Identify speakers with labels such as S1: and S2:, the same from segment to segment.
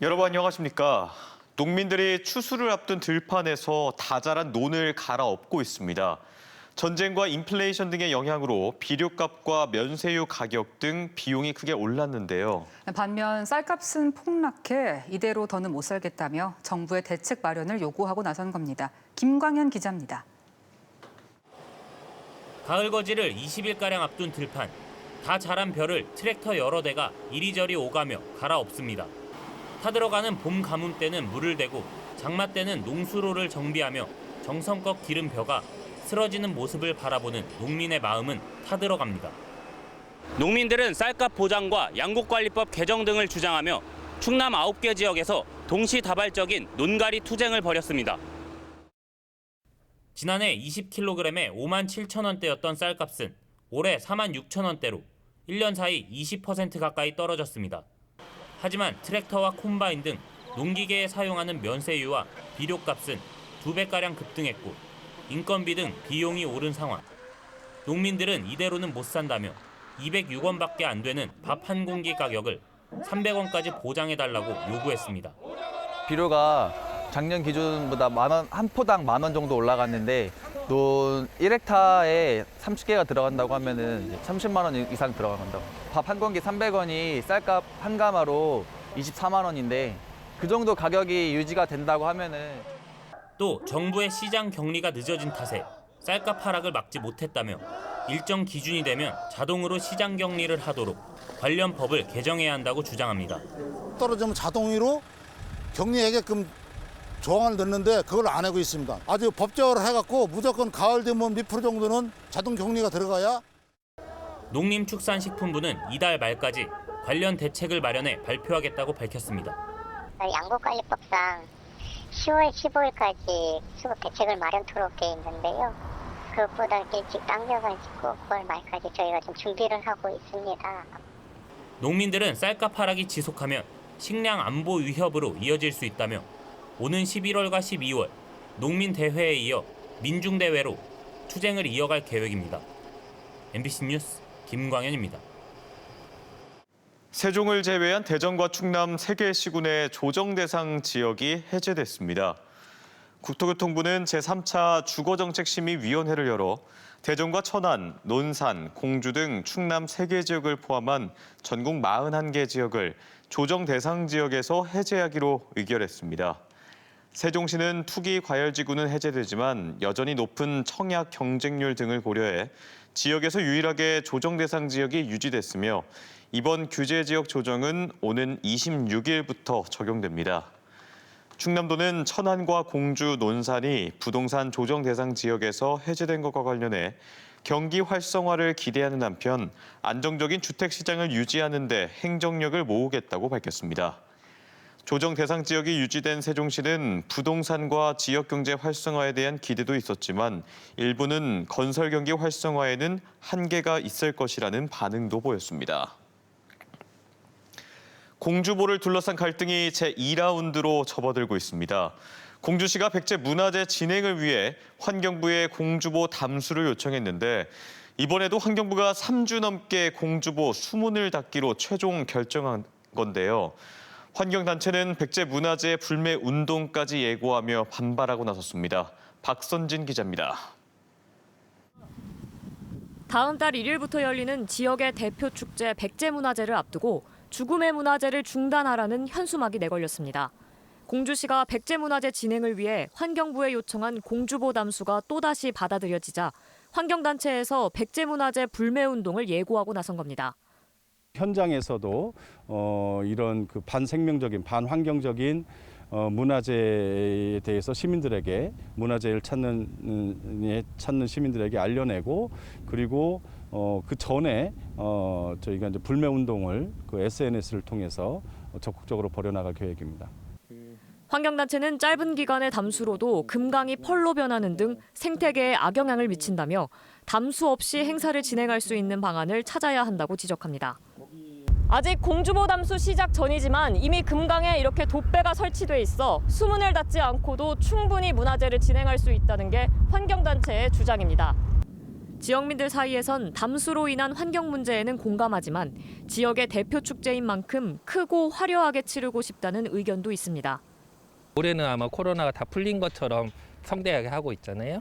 S1: 여러분 안녕하십니까? 농민들이 추수를 앞둔 들판에서 다 자란 논을 갈아엎고 있습니다. 전쟁과 인플레이션 등의 영향으로 비료값과 면세유 가격 등 비용이 크게 올랐는데요.
S2: 반면 쌀값은 폭락해 이대로 더는 못 살겠다며 정부의 대책 마련을 요구하고 나선 겁니다. 김광현 기자입니다.
S3: 가을 거지를 20일가량 앞둔 들판. 다 자란 벼를 트랙터 여러 대가 이리저리 오가며 갈아엎습니다. 타들어가는 봄 가뭄 때는 물을 대고 장마 때는 농수로를 정비하며 정성껏 기른 벼가 쓰러지는 모습을 바라보는 농민의 마음은 타들어갑니다. 농민들은 쌀값 보장과 양곡관리법 개정 등을 주장하며 충남 9개 지역에서 동시다발적인 논갈이 투쟁을 벌였습니다. 지난해 20kg에 5만 7천 원대였던 쌀값은 올해 4만 6천 원대로 1년 사이 20% 가까이 떨어졌습니다. 하지만 트랙터와 콤바인 등 농기계에 사용하는 면세유와 비료값은 2배가량 급등했고 인건비 등 비용이 오른 상황. 농민들은 이대로는 못 산다며 206원밖에 안 되는 밥 한 공기 가격을 300원까지 보장해달라고 요구했습니다.
S4: 비료가 작년 기준보다 한 포당 10,000원 정도 올라갔는데 논 1헥타에 30개가 들어간다고 하면은 이제 30만 원 이상 들어간다고. 밥 한 공기 300원이 쌀값 한 가마로 24만 원인데 그 정도 가격이 유지가 된다고 하면은
S3: 또 정부의 시장 격리가 늦어진 탓에 쌀값 하락을 막지 못했다며 일정 기준이 되면 자동으로 시장 격리를 하도록 관련 법을 개정해야 한다고 주장합니다.
S5: 떨어지면 자동으로 격리하게끔 조항을 넣는데 그걸 안 하고 있습니다. 아주 법적으로 해갖고 무조건 가을 되면 몇 프로 정도는 자동 격리가 들어가야.
S3: 농림축산식품부는 이달 말까지 관련 대책을 마련해 발표하겠다고 밝혔습니다.
S6: 양곡관리법상 10월 15일까지 수급 대책을 마련토록 돼 있는데요. 그것보다 일찍 당겨가지고 9월 말까지 저희가 좀 준비를 하고 있습니다.
S3: 농민들은 쌀값 하락이 지속하면 식량 안보 위협으로 이어질 수 있다며 오는 11월과 12월 농민대회에 이어 민중대회로 투쟁을 이어갈 계획입니다. MBC 뉴스 김광현입니다.
S1: 세종을 제외한 대전과 충남 3개 시군의 조정 대상 지역이 해제됐습니다. 국토교통부는 제3차 주거정책심의위원회를 열어 대전과 천안, 논산, 공주 등 충남 3개 지역을 포함한 전국 41개 지역을 조정 대상 지역에서 해제하기로 의결했습니다. 세종시는 투기 과열지구는 해제되지만 여전히 높은 청약 경쟁률 등을 고려해 지역에서 유일하게 조정 대상 지역이 유지됐으며 이번 규제 지역 조정은 오는 26일부터 적용됩니다. 충남도는 천안과 공주, 논산이 부동산 조정 대상 지역에서 해제된 것과 관련해 경기 활성화를 기대하는 한편 안정적인 주택 시장을 유지하는 데 행정력을 모으겠다고 밝혔습니다. 조정 대상 지역이 유지된 세종시는 부동산과 지역 경제 활성화에 대한 기대도 있었지만 일부는 건설 경기 활성화에는 한계가 있을 것이라는 반응도 보였습니다. 공주보를 둘러싼 갈등이 제2라운드로 접어들고 있습니다. 공주시가 백제 문화제 진행을 위해 환경부에 공주보 담수를 요청했는데 이번에도 환경부가 3주 넘게 공주보 수문을 닫기로 최종 결정한 건데요. 환경단체는 백제 문화제 불매 운동까지 예고하며 반발하고 나섰습니다. 박선진 기자입니다.
S7: 다음 달 1일부터 열리는 지역의 대표 축제 백제문화제를 앞두고 죽음의 문화제를 중단하라는 현수막이 내걸렸습니다. 공주시가 백제문화제 진행을 위해 환경부에 요청한 공주보 담수가 또다시 받아들여지자 환경단체에서 백제문화제 불매운동을 예고하고 나선 겁니다.
S8: 현장에서도 이런 그 반생명적인, 반환경적인 문화재에 대해서 시민들에게 문화재를 찾는 시민들에게 알려내고 그리고 그 전에 저희가 이제 불매 운동을 그 SNS를 통해서 적극적으로 벌여나갈 계획입니다.
S7: 환경단체는 짧은 기간의 담수로도 금강이 펄로 변하는 등 생태계에 악영향을 미친다며 담수 없이 행사를 진행할 수 있는 방안을 찾아야 한다고 지적합니다. 아직 공주보 담수 시작 전이지만 이미 금강에 이렇게 돛배가 설치돼 있어 수문을 닫지 않고도 충분히 문화제를 진행할 수 있다는 게 환경단체의 주장입니다. 지역민들 사이에선 담수로 인한 환경 문제에는 공감하지만 지역의 대표 축제인 만큼 크고 화려하게 치르고 싶다는 의견도 있습니다.
S9: 올해는 아마 코로나가 다 풀린 것처럼 성대하게 하고 있잖아요.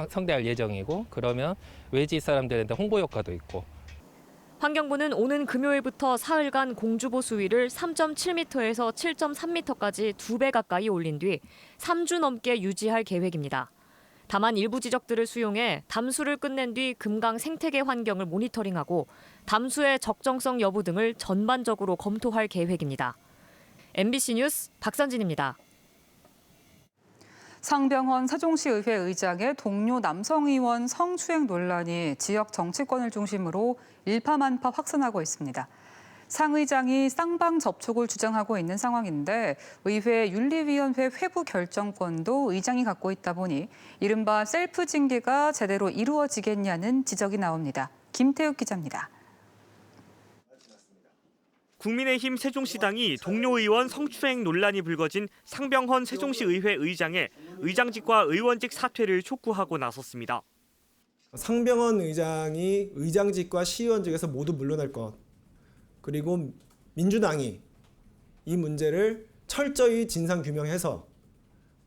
S9: 성대할 예정이고 그러면 외지 사람들한테 홍보 효과도 있고.
S7: 환경부는 오는 금요일부터 사흘간 공주보 수위를 3.7m에서 7.3m까지 2배 가까이 올린 뒤 3주 넘게 유지할 계획입니다. 다만 일부 지적들을 수용해 담수를 끝낸 뒤 금강 생태계 환경을 모니터링하고 담수의 적정성 여부 등을 전반적으로 검토할 계획입니다. MBC 뉴스 박선진입니다.
S2: 상병헌 세종시의회 의장의 동료 남성 의원 성추행 논란이 지역 정치권을 중심으로 일파만파 확산하고 있습니다. 상 의장이 쌍방 접촉을 주장하고 있는 상황인데 의회 윤리위원회 회부 결정권도 의장이 갖고 있다 보니 이른바 셀프 징계가 제대로 이루어지겠냐는 지적이 나옵니다. 김태욱 기자입니다.
S10: 국민의힘 세종시당이 동료 의원 성추행 논란이 불거진 상병헌 세종시 의회 의장의 의장직과 의원직 사퇴를 촉구하고 나섰습니다.
S11: 상병헌 의장이 의장직과 시의원직에서 모두 물러날 것, 그리고 민주당이 이 문제를 철저히 진상규명해서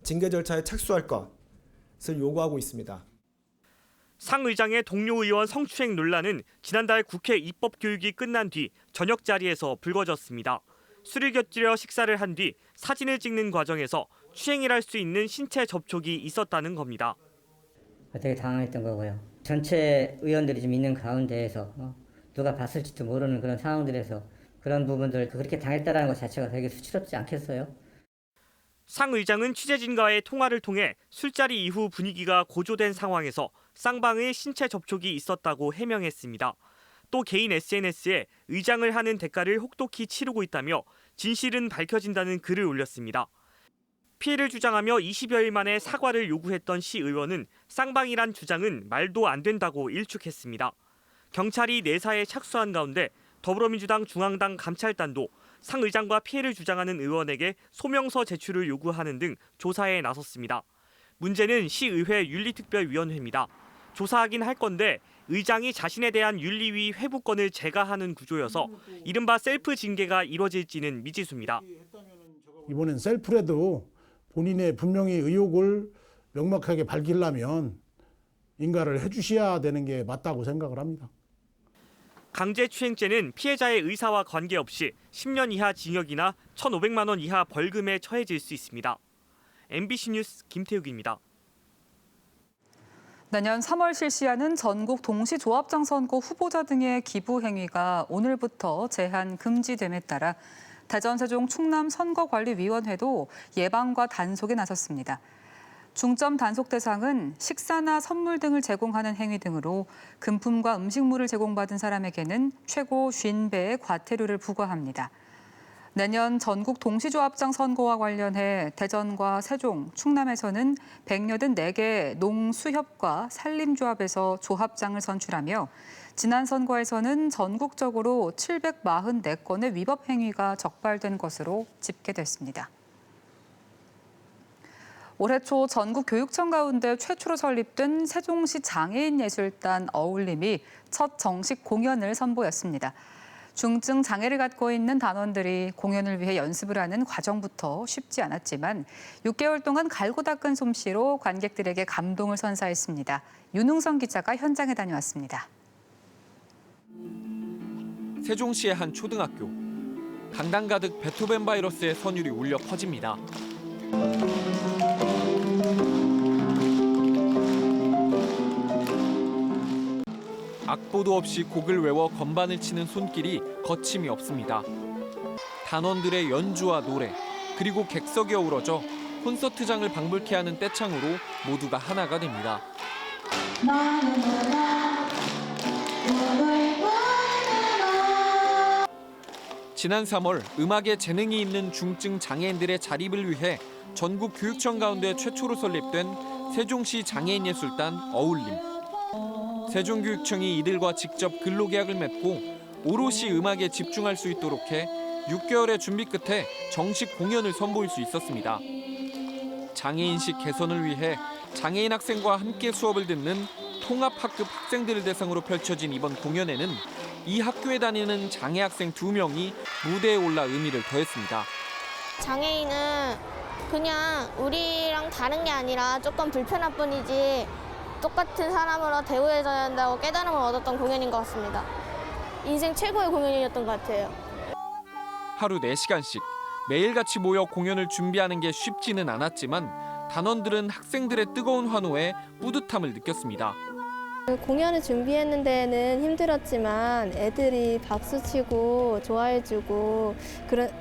S11: 징계 절차에 착수할 것을 요구하고 있습니다.
S10: 상 의장의 동료 의원 성추행 논란은 지난달 국회 입법교육이 끝난 뒤 저녁 자리에서 불거졌습니다. 술을 곁들여 식사를 한 뒤 사진을 찍는 과정에서 추행이랄 수 있는 신체 접촉이 있었다는 겁니다.
S12: 되게 당황했던 거고요. 전체 의원들이 좀 있는 가운데에서 누가 봤을지도 모르는 그런 상황들에서 그런 부분들 그렇게 당했다는 것 자체가 되게 수치롭지 않겠어요?
S10: 상 의장은 취재진과의 통화를 통해 술자리 이후 분위기가 고조된 상황에서 쌍방의 신체 접촉이 있었다고 해명했습니다. 또 개인 SNS에 의장을 하는 대가를 혹독히 치르고 있다며 진실은 밝혀진다는 글을 올렸습니다. 피해를 주장하며 20여일 만에 사과를 요구했던 시 의원은 쌍방이란 주장은 말도 안 된다고 일축했습니다. 경찰이 내사에 착수한 가운데 더불어민주당 중앙당 감찰단도 상 의장과 피해를 주장하는 의원에게 소명서 제출을 요구하는 등 조사에 나섰습니다. 문제는 시의회 윤리특별위원회입니다. 조사하긴 할 건데 의장이 자신에 대한 윤리위 회부권을 제가하는 구조여서 이른바 셀프 징계가 이뤄질지는 미지수입니다.
S13: 이번엔 셀프라도 본인의 분명히 의혹을 명확하게 밝히려면 인가를 해주셔야 되는 게 맞다고 생각을 합니다.
S10: 강제추행죄는 피해자의 의사와 관계없이 10년 이하 징역이나 1,500만 원 이하 벌금에 처해질 수 있습니다. MBC 뉴스 김태욱입니다.
S2: 내년 3월 실시하는 전국 동시조합장 선거 후보자 등의 기부 행위가 오늘부터 제한 금지됨에 따라 대전, 세종, 충남 선거관리위원회도 예방과 단속에 나섰습니다. 중점 단속 대상은 식사나 선물 등을 제공하는 행위 등으로 금품과 음식물을 제공받은 사람에게는 최고 50배의 과태료를 부과합니다. 내년 전국 동시조합장 선거와 관련해 대전과 세종, 충남에서는 184개 농수협과 산림조합에서 조합장을 선출하며 지난 선거에서는 전국적으로 744건의 위법 행위가 적발된 것으로 집계됐습니다. 올해 초 전국 교육청 가운데 최초로 설립된 세종시 장애인예술단 어울림이 첫 정식 공연을 선보였습니다. 중증 장애를 갖고 있는 단원들이 공연을 위해 연습을 하는 과정부터 쉽지 않았지만 6개월 동안 갈고 닦은 솜씨로 관객들에게 감동을 선사했습니다. 윤웅선 기자가 현장에 다녀왔습니다.
S14: 세종시의 한 초등학교. 강당 가득 베토벤 바이러스의 선율이 울려 퍼집니다. 악보도 없이 곡을 외워 건반을 치는 손길이 거침이 없습니다. 단원들의 연주와 노래, 그리고 객석이 어우러져 콘서트장을 방불케 하는 떼창으로 모두가 하나가 됩니다. 지난 3월 음악에 재능이 있는 중증 장애인들의 자립을 위해 전국 교육청 가운데 최초로 설립된 세종시 장애인예술단 어울림. 세종교육청이 이들과 직접 근로계약을 맺고 오롯이 음악에 집중할 수 있도록 해 6개월의 준비 끝에 정식 공연을 선보일 수 있었습니다. 장애인식 개선을 위해 장애인 학생과 함께 수업을 듣는 통합학급 학생들을 대상으로 펼쳐진 이번 공연에는 이 학교에 다니는 장애 학생 2명이 무대에 올라 의미를 더했습니다.
S15: 장애인은 그냥 우리랑 다른 게 아니라 조금 불편할 뿐이지 똑같은 사람으로 대우해줘야 한다고 깨달음을 얻었던 공연인 것 같습니다. 인생 최고의 공연이었던 것 같아요.
S14: 하루 4시간씩 매일같이 모여 공연을 준비하는 게 쉽지는 않았지만 단원들은 학생들의 뜨거운 환호에 뿌듯함을 느꼈습니다.
S15: 공연을 준비하는 데는 힘들었지만 애들이 박수치고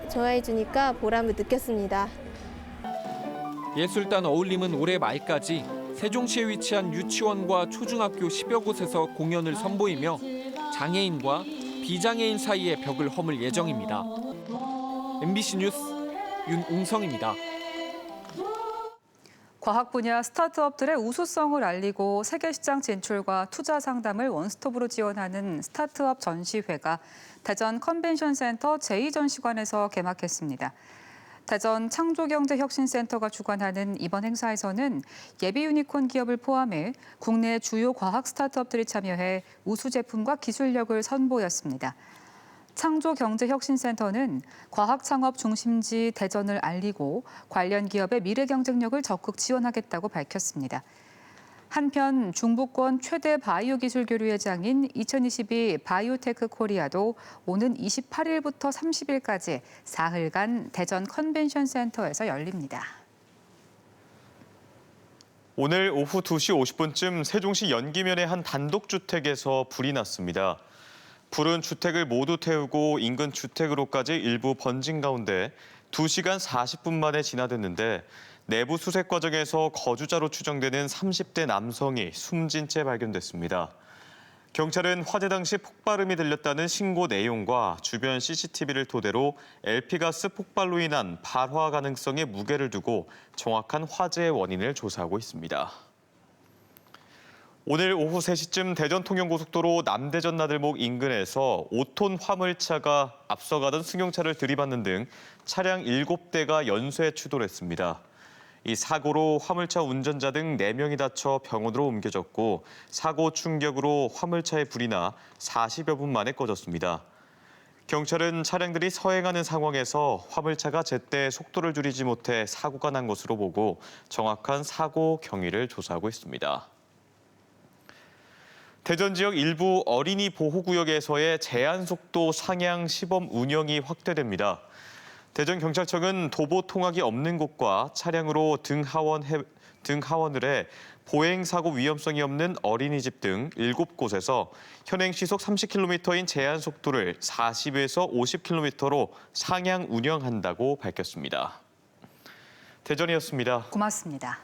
S15: 좋아해주니까 보람을 느꼈습니다.
S14: 예술단 어울림은 올해 말까지 세종시에 위치한 유치원과 초중학교 10여 곳에서 공연을 선보이며 장애인과 비장애인 사이의 벽을 허물 예정입니다. MBC 뉴스 윤웅성입니다.
S2: 과학 분야 스타트업들의 우수성을 알리고 세계 시장 진출과 투자 상담을 원스톱으로 지원하는 스타트업 전시회가 대전 컨벤션 센터 제2전시관에서 개막했습니다. 대전 창조경제혁신센터가 주관하는 이번 행사에서는 예비 유니콘 기업을 포함해 국내 주요 과학 스타트업들이 참여해 우수 제품과 기술력을 선보였습니다. 창조경제혁신센터는 과학창업 중심지 대전을 알리고 관련 기업의 미래 경쟁력을 적극 지원하겠다고 밝혔습니다. 한편 중부권 최대 바이오 기술 교류회장인 2022 바이오테크 코리아도 오는 28일부터 30일까지 사흘간 대전 컨벤션 센터에서 열립니다.
S1: 오늘 오후 2시 50분쯤 세종시 연기면의 한 단독주택에서 불이 났습니다. 불은 주택을 모두 태우고 인근 주택으로까지 일부 번진 가운데 2시간 40분 만에 진화됐는데 내부 수색 과정에서 거주자로 추정되는 30대 남성이 숨진 채 발견됐습니다. 경찰은 화재 당시 폭발음이 들렸다는 신고 내용과 주변 CCTV를 토대로 LP가스 폭발로 인한 발화 가능성에 무게를 두고 정확한 화재의 원인을 조사하고 있습니다. 오늘 오후 3시쯤 대전통영고속도로 남대전 나들목 인근에서 5톤 화물차가 앞서가던 승용차를 들이받는 등 차량 7대가 연쇄 추돌했습니다. 이 사고로 화물차 운전자 등 4명이 다쳐 병원으로 옮겨졌고 사고 충격으로 화물차에 불이 나 40여 분 만에 꺼졌습니다. 경찰은 차량들이 서행하는 상황에서 화물차가 제때 속도를 줄이지 못해 사고가 난 것으로 보고 정확한 사고 경위를 조사하고 있습니다. 대전 지역 일부 어린이 보호구역에서의 제한속도 상향 시범 운영이 확대됩니다. 대전경찰청은 도보 통학이 없는 곳과 차량으로 등하원을 해 보행사고 위험성이 없는 어린이집 등 7곳에서 현행 시속 30km인 제한속도를 40에서 50km로 상향 운영한다고 밝혔습니다. 대전이었습니다.
S2: 고맙습니다.